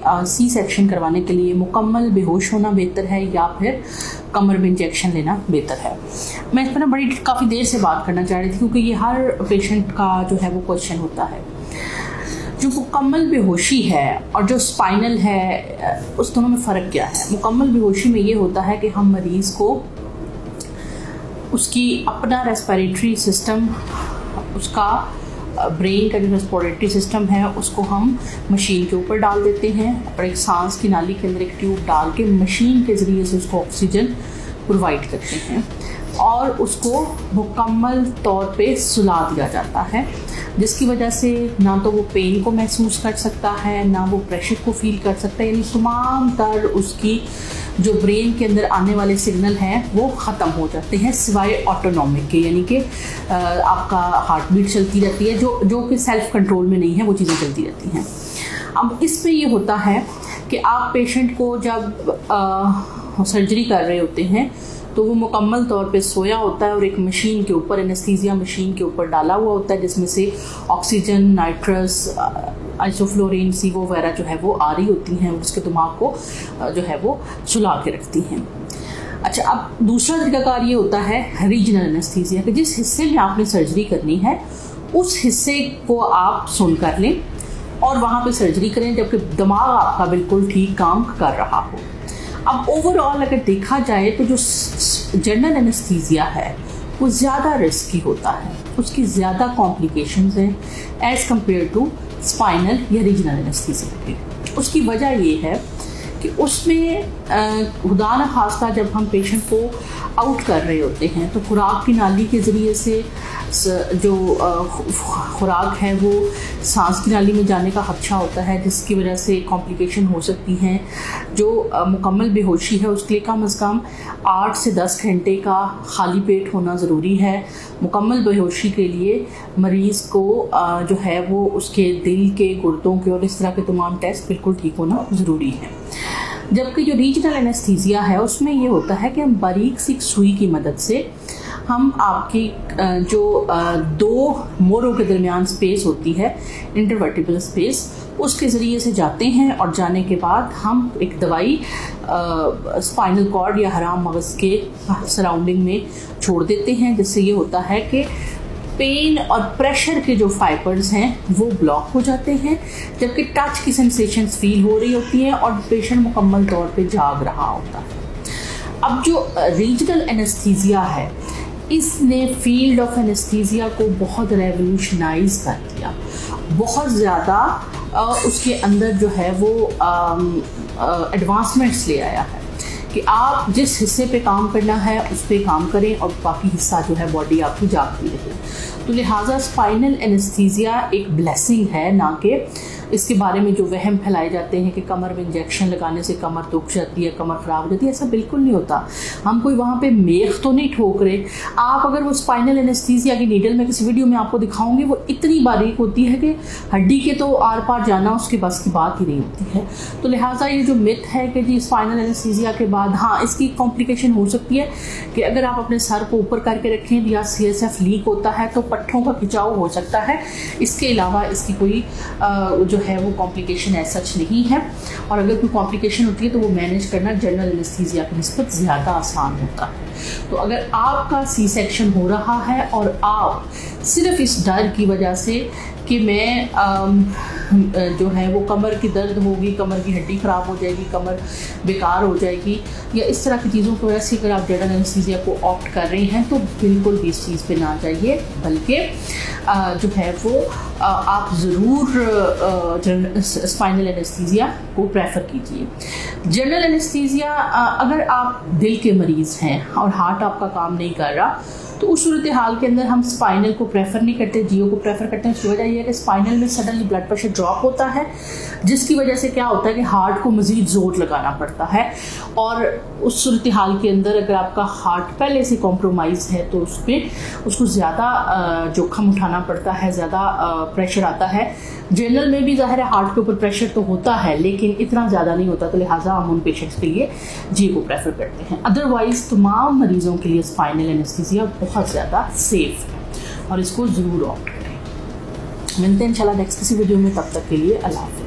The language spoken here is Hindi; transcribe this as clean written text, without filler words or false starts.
सी सेक्शन करवाने के लिए मुकम्मल बेहोश होना बेहतर है या फिर कमर में इंजेक्शन लेना बेहतर है। मैं इस पर काफ़ी देर से बात करना चाह रही थी क्योंकि ये हर पेशेंट का जो है वो क्वेश्चन होता है। जो मुकम्मल बेहोशी है और जो स्पाइनल है उस दोनों में फ़र्क क्या है। मुकम्मल बेहोशी में ये होता है कि हम मरीज़ को उसकी अपना रेस्पिरेटरी सिस्टम, उसका ब्रेन का जो रेस्पिरेटरी सिस्टम है उसको हम मशीन के ऊपर डाल देते हैं और एक सांस की नाली के अंदर एक ट्यूब डाल के मशीन के ज़रिए से उसको ऑक्सीजन प्रोवाइड करते हैं और उसको मुकम्मल तौर पे सुला दिया जाता है, जिसकी वजह से ना तो वो पेन को महसूस कर सकता है ना वो प्रेशर को फील कर सकता है। यानी तमाम तर उसकी जो ब्रेन के अंदर आने वाले सिग्नल हैं वो ख़त्म हो जाते हैं सिवाय ऑटोनॉमिक के, यानी कि आपका हार्ट बीट चलती रहती है जो कि सेल्फ कंट्रोल में नहीं है, वो चीज़ें चलती रहती हैं। अब इसमें ये होता है कि आप पेशेंट को जब सर्जरी कर रहे होते हैं तो वो मुकम्मल तौर पे सोया होता है और एक मशीन के ऊपर, एनेस्थीसिया मशीन के ऊपर डाला हुआ होता है जिसमें से ऑक्सीजन, नाइट्रस, आइसोफ्लोरिन, सीवो वगैरह जो है वो आ रही होती हैं और उसके दिमाग को जो है वो सुला के रखती हैं। अच्छा, अब दूसरा तरीकाकार ये होता है रीजनल एनेस्थीसिया कि जिस हिस्से में आपने सर्जरी करनी है उस हिस्से को आप सुन कर लें और वहाँ पे सर्जरी करें जबकि दिमाग आपका बिल्कुल ठीक काम कर रहा हो। अब ओवरऑल अगर देखा जाए तो जो जनरल एनेस्थीसिया है वो ज़्यादा रिस्की होता है, उसकी ज़्यादा कॉम्प्लिकेशंस हैं एज़ कम्पेयर टू स्पाइनल या रीजनल एनेस्थीसिया की। उसकी वजह ये है कि उसमें खुदा न खास्ता जब हम पेशेंट को आउट कर रहे होते हैं तो खुराक की नाली के ज़रिए से जो खुराक है वो सांस की नाली में जाने का खदशा होता है, जिसकी वजह से कॉम्प्लिकेशन हो सकती हैं। जो मुकम्मल बेहोशी है उसके लिए कम से कम 8 से 10 घंटे का खाली पेट होना ज़रूरी है। मुकम्मल बेहोशी के लिए मरीज़ को जो है वो उसके दिल के, गुर्दों के और इस तरह के तमाम टेस्ट बिल्कुल ठीक होना ज़रूरी है। जबकि जो रीजनल एनेस्थीसिया है उसमें ये होता है कि हम बारीक सी सुई की मदद से हम आपकी जो दो मोरों के दरमियान स्पेस होती है, इंटरवर्टिबल स्पेस, उसके ज़रिए से जाते हैं और जाने के बाद हम एक दवाई स्पाइनल कॉर्ड या हराम मगज़ के सराउंडिंग में छोड़ देते हैं, जिससे ये होता है कि पेन और प्रेशर के जो फाइबर्स हैं वो ब्लॉक हो जाते हैं, जबकि टच की सेंसेशंस फील हो रही होती हैं और पेशेंट मुकम्मल तौर पे जाग रहा होता है। अब जो रीजनल एनेस्थीसिया है इसने फील्ड ऑफ एनेस्थीसिया को बहुत रेवोल्यूशनाइज कर दिया, बहुत ज़्यादा उसके अंदर जो है वो एडवांसमेंट्स ले आया है कि आप जिस हिस्से पे काम करना है उस पर काम करें और बाकी हिस्सा जो है बॉडी आपकी जागती रहे। तो लिहाजा स्पाइनल एनेस्थीसिया एक ब्लेसिंग है, ना कि इसके बारे में जो वहम फैलाए जाते हैं कि कमर में इंजेक्शन लगाने से कमर दुख जाती है, कमर ख़राब हो जाती है। ऐसा बिल्कुल नहीं होता। हम कोई वहाँ पे मेख तो नहीं ठोक रहे। आप अगर वो स्पाइनल एनेस्थीसिया की नीडल में किसी वीडियो में आपको दिखाऊंगी, वो इतनी बारीक होती है कि हड्डी के तो आर पार जाना उसके बस की बात ही नहीं होती है। तो लिहाजा ये जो मिथ है कि जी स्पाइनल एनेस्थीसिया के बाद हाँ इसकी कॉम्प्लिकेशन हो सकती है कि अगर आप अपने सर को ऊपर करके रखें या CSF लीक होता है तो पट्ठों का खिंचाव हो सकता है। इसके अलावा इसकी कोई जो है वो कॉम्प्लिकेशन ऐसा सच नहीं है, और अगर कोई कॉम्प्लिकेशन होती है तो वो मैनेज करना जनरल एनेस्थीसिया की निस्बत ज़्यादा आसान होता है। तो अगर आपका सी सेक्शन हो रहा है और आप सिर्फ इस डर की वजह से कि मैं जो है वो कमर की दर्द होगी, कमर की हड्डी ख़राब हो जाएगी, कमर बेकार हो जाएगी, या इस तरह की चीज़ों की वजह से अगर आप जनरल एनेस्थीसिया को ऑप्ट कर रहे हैं तो बिल्कुल भी इस चीज़ पे ना जाइए, बल्कि जो है वो आप ज़रूर स्पाइनल एनेस्थीसिया को प्रेफर कीजिए। जनरल एनेस्थीसिया अगर आप दिल के मरीज़ हैं और हार्ट आपका काम नहीं कर रहा तो उस सूरत हाल के अंदर हम स्पाइनल को प्रेफर नहीं करते, जियो को प्रेफर करते हैं। उसकी वजह यह है कि स्पाइनल में सडनली ब्लड प्रेशर ड्रॉप होता है, जिसकी वजह से क्या होता है कि हार्ट को मज़ीद ज़ोर लगाना पड़ता है, और उस सूरत हाल के अंदर अगर आपका हार्ट पहले से कॉम्प्रोमाइज़ है तो उस पर उसको ज़्यादा जोखिम उठाना पड़ता है, ज़्यादा प्रेशर आता है। जनरल में भी ज़ाहिर है हार्ट के ऊपर प्रेशर तो होता है लेकिन इतना ज़्यादा नहीं होता, तो लिहाजा हम उन पेशेंट्स के लिए जी को प्रेफर करते हैं। अदरवाइज़ तमाम मरीज़ों के लिए स्पाइनल एनेस्थीसिया बहुत ज़्यादा सेफ है और इसको ज़रूर ऑप्ट करें। मिलते हैं इंशाल्लाह नेक्स्ट किसी वीडियो में, तब तक के लिए अल्लाह हाफ़िज़।